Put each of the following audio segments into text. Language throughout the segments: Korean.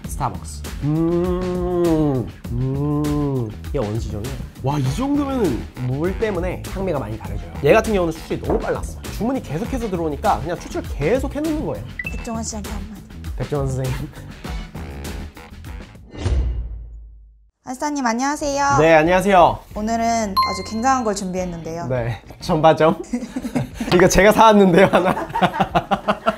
스타벅스. 이게 원시종이에요. 와, 이 정도면은 물 때문에 향미가 많이 다르죠. 얘 같은 경우는 추출이 너무 빨랐어. 주문이 계속해서 들어오니까 그냥 추출 계속 해놓는 거예요. 백종원 씨한테 한마디. 백종원 선생님. 안스타님 안녕하세요. 네, 안녕하세요. 오늘은 아주 굉장한 걸 준비했는데요. 네, 전바점. 이거 제가 사왔는데요, 하나.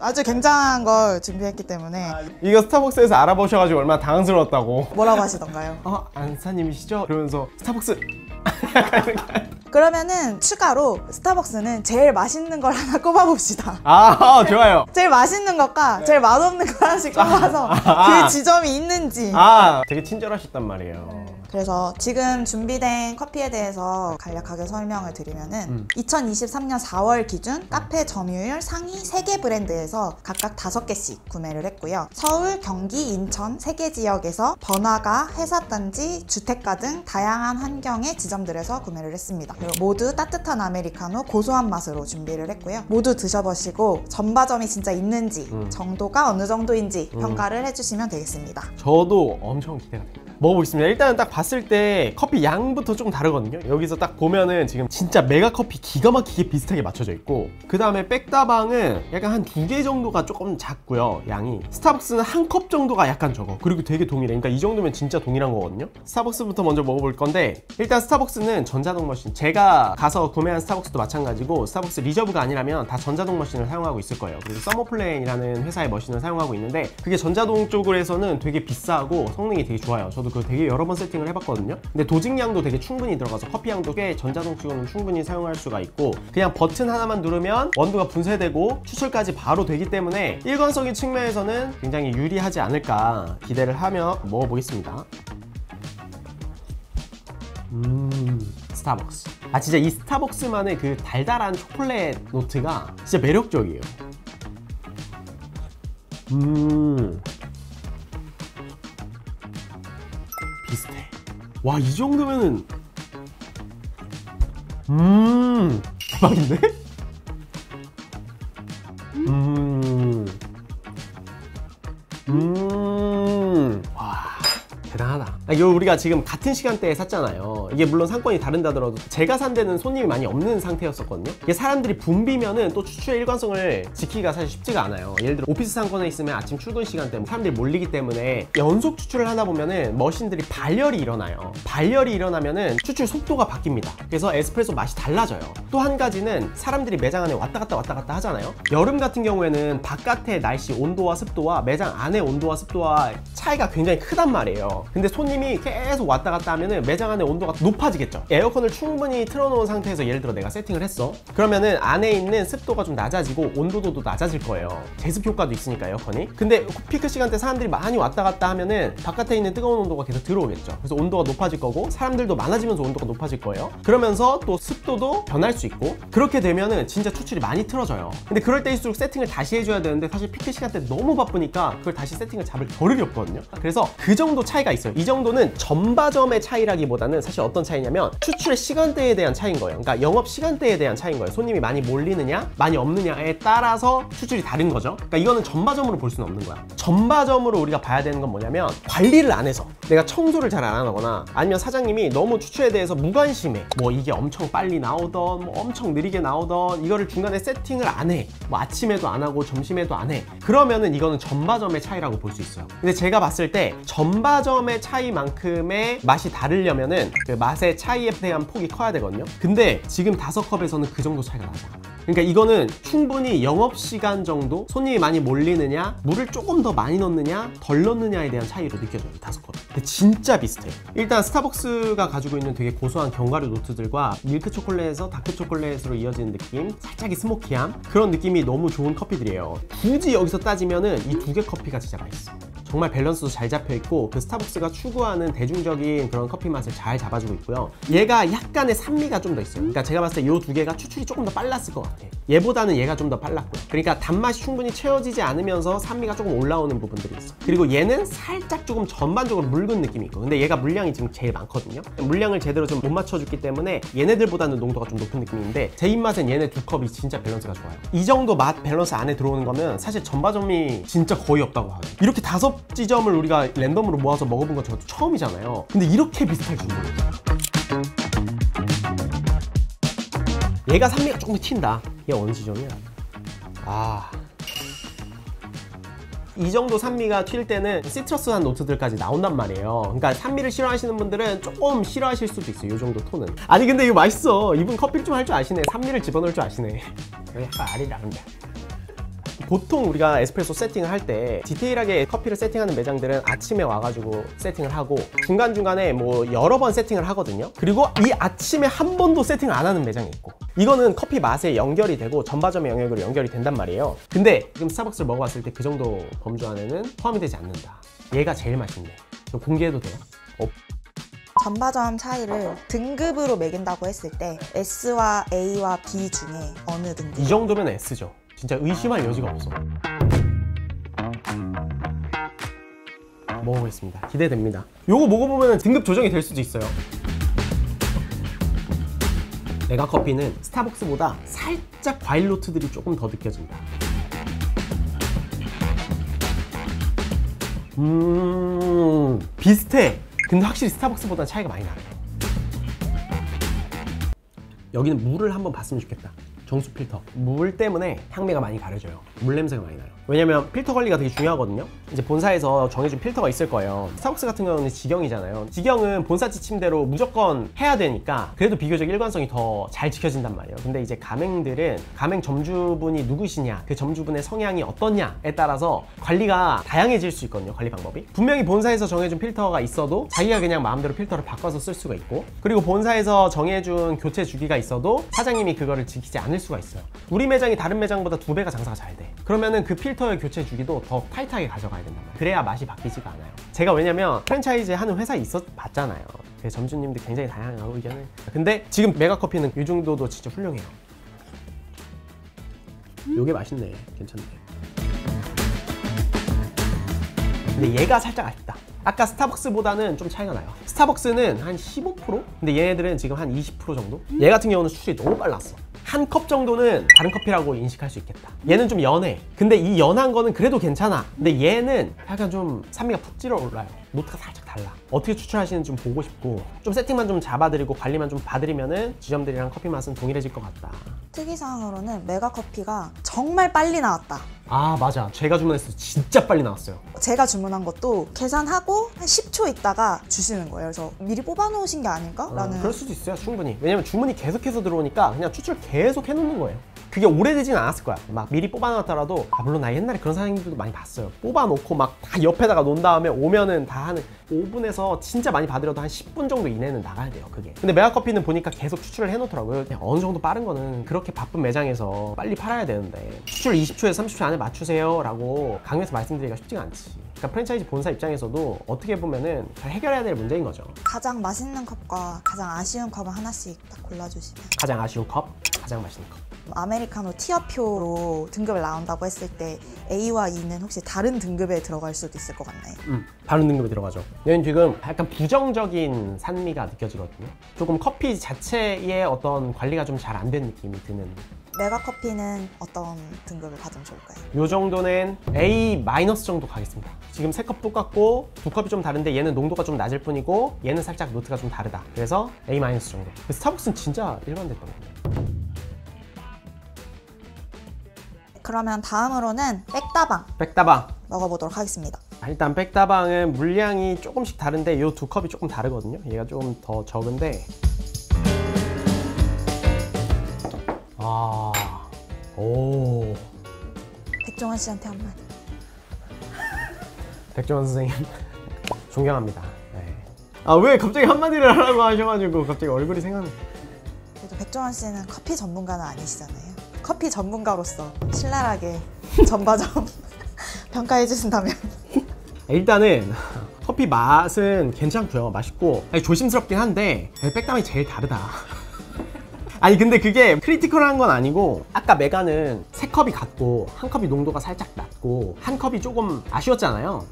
아주 굉장한 걸 준비했기 때문에. 이거 스타벅스에서 알아보셔가지고 얼마나 당황스러웠다고. 뭐라고 하시던가요? 안사님이시죠? 그러면서 스타벅스. 그러면은 추가로 스타벅스는 제일 맛있는 걸 하나 꼽아봅시다. 좋아요. 제일 맛있는 것과 제일 맛없는 거 하나씩 꼽아서 그 지점이 있는지. 되게 친절하셨단 말이에요. 그래서 지금 준비된 커피에 대해서 간략하게 설명을 드리면은 2023년 4월 기준 카페 점유율 상위 3개 브랜드에서 각각 5개씩 구매를 했고요. 서울, 경기, 인천 3개 지역에서 번화가, 회사단지, 주택가 등 다양한 환경의 지점들에서 구매를 했습니다. 그리고 모두 따뜻한 아메리카노 고소한 맛으로 준비를 했고요. 모두 드셔보시고 전바점이 진짜 있는지 정도가 어느 정도인지 평가를 해주시면 되겠습니다. 저도 엄청 기대가 됩니다. 먹어보겠습니다. 일단은 딱 봤을 때 커피 양부터 조금 다르거든요. 여기서 딱 보면은 지금 진짜 메가 커피 기가 막히게 비슷하게 맞춰져 있고, 그 다음에 백다방은 약간 한 2개 정도가 조금 작고요, 양이. 스타벅스는 한 컵 정도가 약간 적어. 그리고 되게 동일해. 그러니까 이 정도면 진짜 동일한 거거든요. 스타벅스부터 먼저 먹어볼 건데, 일단 스타벅스는 전자동 머신, 제가 가서 구매한 스타벅스도 마찬가지고 스타벅스 리저브가 아니라면 다 전자동 머신을 사용하고 있을 거예요. 그리고 서머플랜이라는 회사의 머신을 사용하고 있는데, 그게 전자동 쪽으로서는 되게 비싸고 성능이 되게 좋아요. 저도 그거 되게 여러 번 세팅을 해봤거든요. 근데 도직량도 되게 충분히 들어가서 커피 향도 꽤 전자동 치고는 충분히 사용할 수가 있고, 그냥 버튼 하나만 누르면 원두가 분쇄되고 추출까지 바로 되기 때문에 일관성의 측면에서는 굉장히 유리하지 않을까 기대를 하며 먹어보겠습니다. 스타벅스. 진짜 이 스타벅스만의 그 달달한 초콜릿 노트가 진짜 매력적이에요. 비슷해. 와, 이 정도면은 대박인데? 와, 대단하다. 이거 우리가 지금 같은 시간대에 샀잖아요. 이게 물론 상권이 다른다더라도 제가 산 데는 손님이 많이 없는 상태였었거든요. 이게 사람들이 붐비면은 또 추출의 일관성을 지키기가 사실 쉽지가 않아요. 예를 들어 오피스 상권에 있으면 아침 출근 시간 때문에 사람들이 몰리기 때문에 연속 추출을 하다 보면은 머신들이 발열이 일어나요. 발열이 일어나면은 추출 속도가 바뀝니다. 그래서 에스프레소 맛이 달라져요. 또 한 가지는 사람들이 매장 안에 왔다 갔다 하잖아요. 여름 같은 경우에는 바깥의 날씨 온도와 습도와 매장 안의 온도와 습도와 차이가 굉장히 크단 말이에요. 근데 손님이 계속 왔다 갔다 하면은 매장 안의 온도가 높아지겠죠. 에어컨을 충분히 틀어놓은 상태에서 예를 들어 내가 세팅을 했어. 그러면은 안에 있는 습도가 좀 낮아지고 온도도 낮아질 거예요. 제습 효과도 있으니까 에어컨이. 근데 피크 시간대 사람들이 많이 왔다 갔다 하면은 바깥에 있는 뜨거운 온도가 계속 들어오겠죠. 그래서 온도가 높아질 거고 사람들도 많아지면서 온도가 높아질 거예요. 그러면서 또 습도도 변할 수 있고, 그렇게 되면은 진짜 추출이 많이 틀어져요. 근데 그럴 때일수록 세팅을 다시 해줘야 되는데 사실 피크 시간대 너무 바쁘니까 그걸 다시 세팅을 잡을 겨를이 없거든요. 그래서 그 정도 차이가 있어요. 이 정도는 전바점의 차이라기보다는 사실 어떤 차이냐면 추출의 시간대에 대한 차이인 거예요. 그러니까 영업 시간대에 대한 차이인 거예요. 손님이 많이 몰리느냐 많이 없느냐에 따라서 추출이 다른 거죠. 그러니까 이거는 전바점으로 볼 수는 없는 거야. 전바점으로 우리가 봐야 되는 건 뭐냐면, 관리를 안 해서 내가 청소를 잘 안 하거나 아니면 사장님이 너무 추출에 대해서 무관심해. 뭐 이게 엄청 빨리 나오던 뭐 엄청 느리게 나오던 이거를 중간에 세팅을 안 해. 뭐 아침에도 안 하고 점심에도 안 해. 그러면은 이거는 전바점의 차이라고 볼 수 있어요. 근데 제가 봤을 때 전바점의 차이만큼의 맛이 다르려면은 그 맛의 차이에 대한 폭이 커야 되거든요. 근데 지금 5컵에서는 그 정도 차이가 나죠. 그러니까 이거는 충분히 영업시간 정도, 손님이 많이 몰리느냐, 물을 조금 더 많이 넣느냐 덜 넣느냐에 대한 차이로 느껴져요, 이 5컵. 근데 진짜 비슷해요. 일단 스타벅스가 가지고 있는 되게 고소한 견과류 노트들과 밀크 초콜릿에서 다크 초콜릿으로 이어지는 느낌, 살짝의 스모키함, 그런 느낌이 너무 좋은 커피들이에요. 굳이 여기서 따지면은 이 2개 커피가 진짜 맛있어. 정말 밸런스도 잘 잡혀 있고 그 스타벅스가 추구하는 대중적인 그런 커피 맛을 잘 잡아주고 있고요. 얘가 약간의 산미가 좀 더 있어요. 그러니까 제가 봤을 때 이 두 개가 추출이 조금 더 빨랐을 것 같아. 얘보다는 얘가 좀 더 빨랐고요. 그러니까 단맛이 충분히 채워지지 않으면서 산미가 조금 올라오는 부분들이 있어. 그리고 얘는 살짝 조금 전반적으로 묽은 느낌이 있고, 근데 얘가 물량이 지금 제일 많거든요. 물량을 제대로 좀 못 맞춰줬기 때문에 얘네들보다는 농도가 좀 높은 느낌인데 제 입맛엔 얘네 두 컵이 진짜 밸런스가 좋아요. 이 정도 맛 밸런스 안에 들어오는 거면 사실 전바점이 진짜 거의 없다고 하요. 이렇게 5지점을 우리가 랜덤으로 모아서 먹어본 건 저도 처음이잖아요. 근데 이렇게 비슷할 줄은. 얘가 산미가 조금 튄다. 얘 어느 지점이야? 이 정도 산미가 튈 때는 시트러스한 노트들까지 나온단 말이에요. 그러니까 산미를 싫어하시는 분들은 조금 싫어하실 수도 있어요. 이 정도 톤은. 아니 근데 이거 맛있어. 이분 커피를 좀 할 줄 아시네. 산미를 집어넣을 줄 아시네. 약간 아리랑데. 보통 우리가 에스프레소 세팅을 할 때 디테일하게 커피를 세팅하는 매장들은 아침에 와가지고 세팅을 하고 중간중간에 뭐 여러 번 세팅을 하거든요. 그리고 이 아침에 한 번도 세팅을 안 하는 매장이 있고, 이거는 커피 맛에 연결이 되고 전바점의 영역으로 연결이 된단 말이에요. 근데 지금 스타벅스를 먹어봤을 때 그 정도 범주 안에는 포함이 되지 않는다. 얘가 제일 맛있네. 공개해도 돼요? 전바점 차이를 등급으로 매긴다고 했을 때 S와 A와 B 중에 어느 등급? 이 정도면 S죠. 진짜 의심할 여지가 없어. 먹어보겠습니다. 기대됩니다. 요거 먹어보면 등급 조정이 될 수도 있어요. 메가커피는 스타벅스보다 살짝 과일 노트들이 조금 더 느껴진다. 비슷해. 근데 확실히 스타벅스보다 차이가 많이 나요. 여기는 물을 한번 봤으면 좋겠다. 정수 필터. 물 때문에 향미가 많이 가려져요. 물 냄새가 많이 나요. 왜냐면 필터 관리가 되게 중요하거든요. 이제 본사에서 정해준 필터가 있을 거예요. 스타벅스 같은 경우는 직영이잖아요. 직영은 본사 지침대로 무조건 해야 되니까 그래도 비교적 일관성이 더 잘 지켜진단 말이에요. 근데 이제 가맹들은 가맹 점주분이 누구시냐, 그 점주분의 성향이 어떻냐에 따라서 관리가 다양해질 수 있거든요. 관리 방법이. 분명히 본사에서 정해준 필터가 있어도 자기가 그냥 마음대로 필터를 바꿔서 쓸 수가 있고, 그리고 본사에서 정해준 교체 주기가 있어도 사장님이 그거를 지키지 않을 수가 있어요. 우리 매장이 다른 매장보다 2배가 장사가 잘 돼. 그러면은 그 필터의 교체 주기도 더 타이트하게 가져가야 된단 말이에요. 그래야 맛이 바뀌지가 않아요. 제가 왜냐면 프랜차이즈 하는 회사에 있어 봤잖아요. 점주님들 굉장히 다양하고 의견을. 근데 지금 메가커피는 이 정도도 진짜 훌륭해요. 요게 맛있네. 괜찮네. 근데 얘가 살짝 아쉽다. 아까 스타벅스보다는 좀 차이가 나요. 스타벅스는 한 15%? 근데 얘네들은 지금 한 20% 정도? 얘 같은 경우는 수출이 너무 빨랐어. 한 컵 정도는 다른 커피라고 인식할 수 있겠다. 얘는 좀 연해. 근데 이 연한 거는 그래도 괜찮아. 근데 얘는 약간 좀 산미가 푹 찔러 올라요. 노트가 살짝 달라. 어떻게 추출하시는지 좀 보고 싶고, 좀 세팅만 좀 잡아드리고 관리만 좀 봐드리면은 지점들이랑 커피 맛은 동일해질 것 같다. 특이사항으로는 메가커피가 정말 빨리 나왔다. 아 맞아. 제가 주문했을 때 진짜 빨리 나왔어요. 제가 주문한 것도 계산하고 한 10초 있다가 주시는 거예요. 그래서 미리 뽑아놓으신 게 아닌가? 라는. 그럴 수도 있어요. 충분히. 왜냐면 주문이 계속해서 들어오니까 그냥 추출 계속 해놓는 거예요. 그게 오래되진 않았을 거야. 막 미리 뽑아놨더라도, 물론 나 옛날에 그런 사장님들도 많이 봤어요. 뽑아놓고 막 다 옆에다가 놓은 다음에 오면은 다 하는 5분에서 진짜 많이 받으려도 한 10분 정도 이내는 나가야 돼요. 그게. 근데 메가커피는 보니까 계속 추출을 해놓더라고요. 그냥 어느 정도 빠른 거는 그렇게 바쁜 매장에서 빨리 팔아야 되는데 추출 20초에서 30초 안에 맞추세요 라고 강요해서 말씀드리기가 쉽지가 않지. 그러니까 프랜차이즈 본사 입장에서도 어떻게 보면은 잘 해결해야 될 문제인 거죠. 가장 맛있는 컵과 가장 아쉬운 컵을 하나씩 딱 골라주시면. 가장 아쉬운 컵, 가장 맛있는 컵. 아메리카노 티어표로 등급을 나온다고 했을 때 A와 E는 혹시 다른 등급에 들어갈 수도 있을 것 같나요? 다른 등급에 들어가죠. 얘는 지금 약간 부정적인 산미가 느껴지거든요. 조금 커피 자체의 어떤 관리가 좀 잘 안 된 느낌이 드는. 메가커피는 어떤 등급을 받으면 좋을까요? 요 정도는 A- 정도 가겠습니다. 지금 3컵 똑같고 2컵이 좀 다른데 얘는 농도가 좀 낮을 뿐이고 얘는 살짝 노트가 좀 다르다. 그래서 A- 정도. 스타벅스는 진짜 일반됐던 건데. 그러면 다음으로는 백다방 백다방. 먹어보도록 하겠습니다. 일단 백다방은 물량이 조금씩 다른데 요 2컵이 조금 다르거든요. 얘가 좀 더 적은데. 오. 백종원 씨한테 한마디. 백종원 선생님 존경합니다. 네. 왜 갑자기 한마디를 하라고 하셔가지고 갑자기 얼굴이 생각나. 그래도 백종원 씨는 커피 전문가는 아니시잖아요. 커피 전문가로서 신랄하게 전바점 평가해 주신다면. 일단은 커피 맛은 괜찮고요. 맛있고 아니, 조심스럽긴 한데 백담이 제일 다르다. 아니 근데 그게 크리티컬한 건 아니고 아까 메가는 3컵이 같고 한 컵이 농도가 살짝 낮고 한 컵이 조금 아쉬웠잖아요.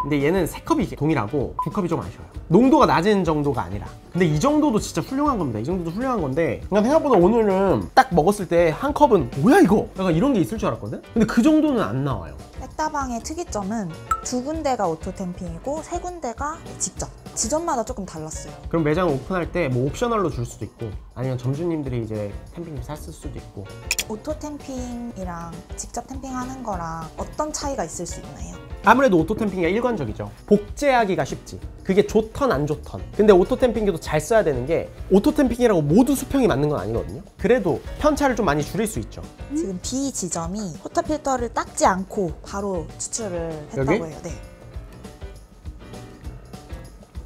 근데 얘는 3컵이 동일하고 2컵이 좀 아쉬워요. 농도가 낮은 정도가 아니라. 근데 이 정도도 진짜 훌륭한 겁니다. 이 정도도 훌륭한 건데 그냥 생각보다 오늘은 딱 먹었을 때 한 컵은 뭐야 이거? 약간 이런 게 있을 줄 알았거든? 근데 그 정도는 안 나와요. 백다방의 특이점은 2군데가 오토템핑이고 3군데가 직접. 지점마다 조금 달랐어요. 그럼 매장 오픈할 때 뭐 옵셔널로 줄 수도 있고 아니면 점주님들이 이제 템핑 샀을 수도 있고. 오토템핑이랑 직접 템핑하는 거랑 어떤 차이가 있을 수 있나요? 아무래도 오토템핑이 일관적이죠. 복제하기가 쉽지. 그게 좋던 안 좋던. 근데 오토템핑기도 잘 써야 되는 게 오토템핑이라고 모두 수평이 맞는 건 아니거든요. 그래도 편차를 좀 많이 줄일 수 있죠. 지금 B 지점이 포터필터를 닦지 않고 바로 추출을 했다고 여기? 해요. 네.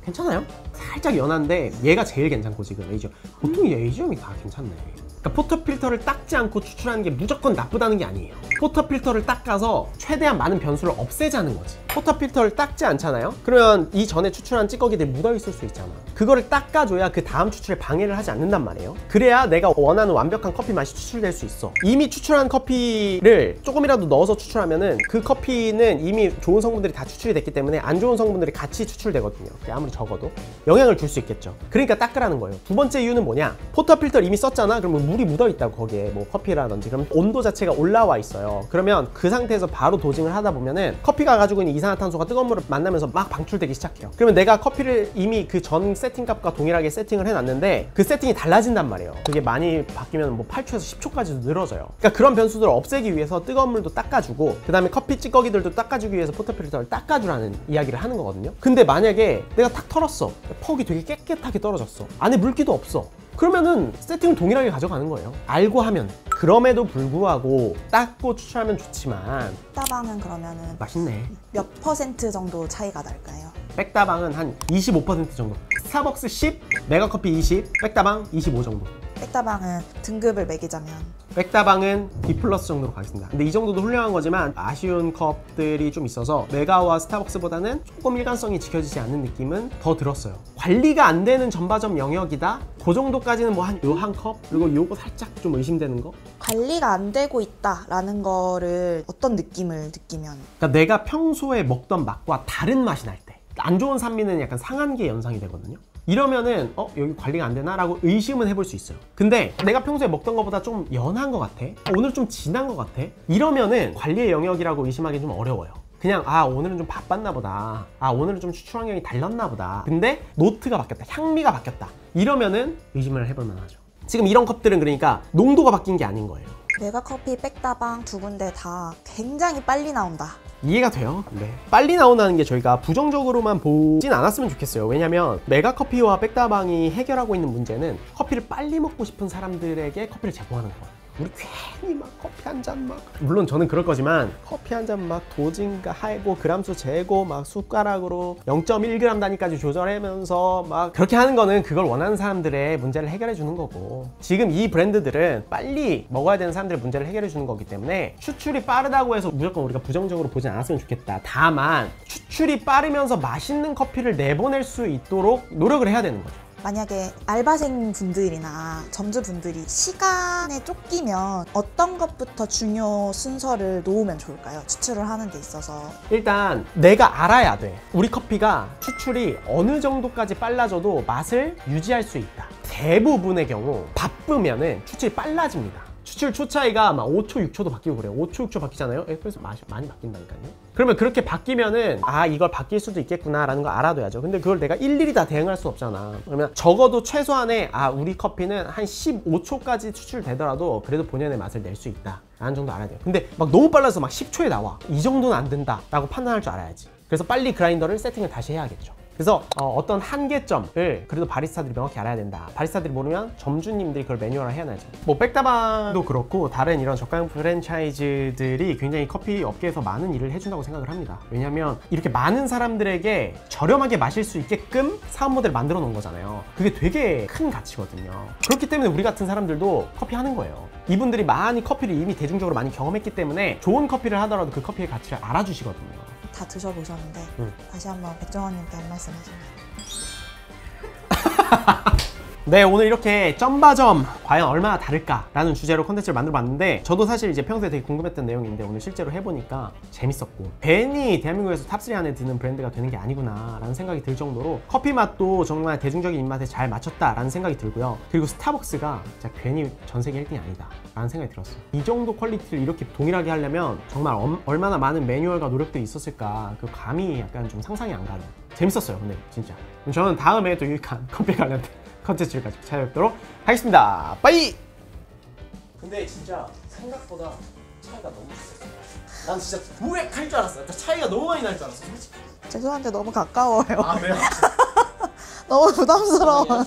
괜찮아요? 살짝 연한데 얘가 제일 괜찮고 지금 A지점. 보통 이 A지점이 다 괜찮네. 그러니까 포터필터를 닦지 않고 추출하는 게 무조건 나쁘다는 게 아니에요. 포터필터를 닦아서 최대한 많은 변수를 없애자는 거지. 포터필터를 닦지 않잖아요? 그러면 이 전에 추출한 찌꺼기들이 묻어있을 수 있잖아. 그거를 닦아줘야 그 다음 추출에 방해를 하지 않는단 말이에요. 그래야 내가 원하는 완벽한 커피 맛이 추출될 수 있어. 이미 추출한 커피를 조금이라도 넣어서 추출하면은 그 커피는 이미 좋은 성분들이 다 추출이 됐기 때문에 안 좋은 성분들이 같이 추출되거든요. 아무리 적어도 영향을 줄 수 있겠죠. 그러니까 닦으라는 거예요. 두 번째 이유는 뭐냐? 포터필터를 이미 썼잖아? 그러면 물이 묻어있다고 거기에 뭐 커피라든지 그럼 온도 자체가 올라와 있어요. 그러면 그 상태에서 바로 도징을 하다 보면은 커피가 가지고 있는 이산화탄소가 뜨거운 물을 만나면서 막 방출되기 시작해요. 그러면 내가 커피를 이미 그 전 세팅값과 동일하게 세팅을 해놨는데 그 세팅이 달라진단 말이에요. 그게 많이 바뀌면 뭐 8초에서 10초까지도 늘어져요. 그러니까 그런 변수들을 없애기 위해서 뜨거운 물도 닦아주고 그 다음에 커피 찌꺼기들도 닦아주기 위해서 포터필터를 닦아주라는 이야기를 하는 거거든요. 근데 만약에 내가 탁 털었어. 퍽이 되게 깨끗하게 떨어졌어. 안에 물기도 없어. 그러면은 세팅을 동일하게 가져가는 거예요. 알고 하면. 그럼에도 불구하고 닦고 추출하면 좋지만 백다방은 그러면은 맛있네. 몇 퍼센트 정도 차이가 날까요? 백다방은 한 25% 정도. 스타벅스 10, 메가커피 20, 백다방 25 정도. 백다방은 등급을 매기자면 백다방은 B 플러스 정도로 가겠습니다. 근데 이 정도도 훌륭한 거지만 아쉬운 컵들이 좀 있어서 메가와 스타벅스보다는 조금 일관성이 지켜지지 않는 느낌은 더 들었어요. 관리가 안 되는 전바점 영역이다? 그 정도까지는 뭐 한 컵? 그리고 요거 살짝 좀 의심되는 거? 관리가 안 되고 있다라는 거를 어떤 느낌을 느끼면 그러니까 내가 평소에 먹던 맛과 다른 맛이 날 때. 안 좋은 산미는 약간 상한계 연상이 되거든요. 이러면은 여기 관리가 안 되나? 라고 의심은 해볼 수 있어요. 근데 내가 평소에 먹던 것보다 좀 연한 것 같아? 오늘 좀 진한 것 같아? 이러면은 관리의 영역이라고 의심하기 좀 어려워요. 그냥 오늘은 좀 바빴나 보다. 오늘은 좀 추출 환경이 달랐나 보다. 근데 노트가 바뀌었다. 향미가 바뀌었다. 이러면은 의심을 해볼 만하죠. 지금 이런 컵들은 그러니까 농도가 바뀐 게 아닌 거예요. 메가커피, 백다방 두 군데 다 굉장히 빨리 나온다. 이해가 돼요. 네. 빨리 나온다는 게 저희가 부정적으로만 보진 않았으면 좋겠어요. 왜냐면 메가커피와 백다방이 해결하고 있는 문제는 커피를 빨리 먹고 싶은 사람들에게 커피를 제공하는 거예요. 우리 괜히 막 커피 한 잔 막, 물론 저는 그럴 거지만 커피 한 잔 막 도진가 하고 그람수 재고 막 숟가락으로 0.1g 단위까지 조절하면서 막 그렇게 하는 거는 그걸 원하는 사람들의 문제를 해결해 주는 거고, 지금 이 브랜드들은 빨리 먹어야 되는 사람들의 문제를 해결해 주는 거기 때문에 추출이 빠르다고 해서 무조건 우리가 부정적으로 보진 않았으면 좋겠다. 다만 추출이 빠르면서 맛있는 커피를 내보낼 수 있도록 노력을 해야 되는 거죠. 만약에 알바생 분들이나 점주 분들이 시간에 쫓기면 어떤 것부터 중요 순서를 놓으면 좋을까요? 추출을 하는 데 있어서. 일단 내가 알아야 돼. 우리 커피가 추출이 어느 정도까지 빨라져도 맛을 유지할 수 있다. 대부분의 경우 바쁘면은 추출이 빨라집니다. 추출 초 차이가 막 5초, 6초도 바뀌고 그래요. 5초, 6초 바뀌잖아요. 그래서 맛이 많이 바뀐다니까요. 그러면 그렇게 바뀌면은 이걸 바뀔 수도 있겠구나 라는 걸 알아둬야죠. 근데 그걸 내가 일일이 다 대응할 수 없잖아. 그러면 적어도 최소한의 우리 커피는 한 15초까지 추출되더라도 그래도 본연의 맛을 낼 수 있다 라는 정도 알아야 돼요. 근데 막 너무 빨라서 막 10초에 나와. 이 정도는 안 된다 라고 판단할 줄 알아야지. 그래서 빨리 그라인더를 세팅을 다시 해야겠죠. 그래서 어떤 한계점을 그래도 바리스타들이 명확히 알아야 된다. 바리스타들이 모르면 점주님들이 그걸 매뉴얼화 해야죠. 뭐 백다방도 그렇고 다른 이런 저가형 프랜차이즈들이 굉장히 커피 업계에서 많은 일을 해준다고 생각을 합니다. 왜냐면 이렇게 많은 사람들에게 저렴하게 마실 수 있게끔 사업 모델을 만들어 놓은 거잖아요. 그게 되게 큰 가치거든요. 그렇기 때문에 우리 같은 사람들도 커피 하는 거예요. 이분들이 많이 커피를 이미 대중적으로 많이 경험했기 때문에 좋은 커피를 하더라도 그 커피의 가치를 알아주시거든요. 다 드셔보셨는데 다시 한번 백종원님께 한 말씀 하시면. 네, 오늘 이렇게 점바점 과연 얼마나 다를까라는 주제로 콘텐츠를 만들어봤는데 저도 사실 이제 평소에 되게 궁금했던 내용인데 오늘 실제로 해보니까 재밌었고 괜히 대한민국에서 탑3 안에 드는 브랜드가 되는 게 아니구나 라는 생각이 들 정도로 커피 맛도 정말 대중적인 입맛에 잘 맞췄다라는 생각이 들고요. 그리고 스타벅스가 진짜 괜히 전 세계 1등이 아니다 라는 생각이 들었어요. 이 정도 퀄리티를 이렇게 동일하게 하려면 정말 얼마나 많은 매뉴얼과 노력들이 있었을까, 그 감이 약간 좀 상상이 안 가는. 재밌었어요 근데 진짜. 그럼 저는 다음에 또 유익한 커피 관련된 컨텐츠를 가지고 찾아뵙도록 하겠습니다. 빠이! 근데 진짜 생각보다 차이가 너무 있었어요. 난 진짜 무액할 줄 알았어. 차이가 너무 많이 날 줄 알았어 솔직히. 죄송한데 너무 가까워요. 아, 그래요? 너무 부담스러워요.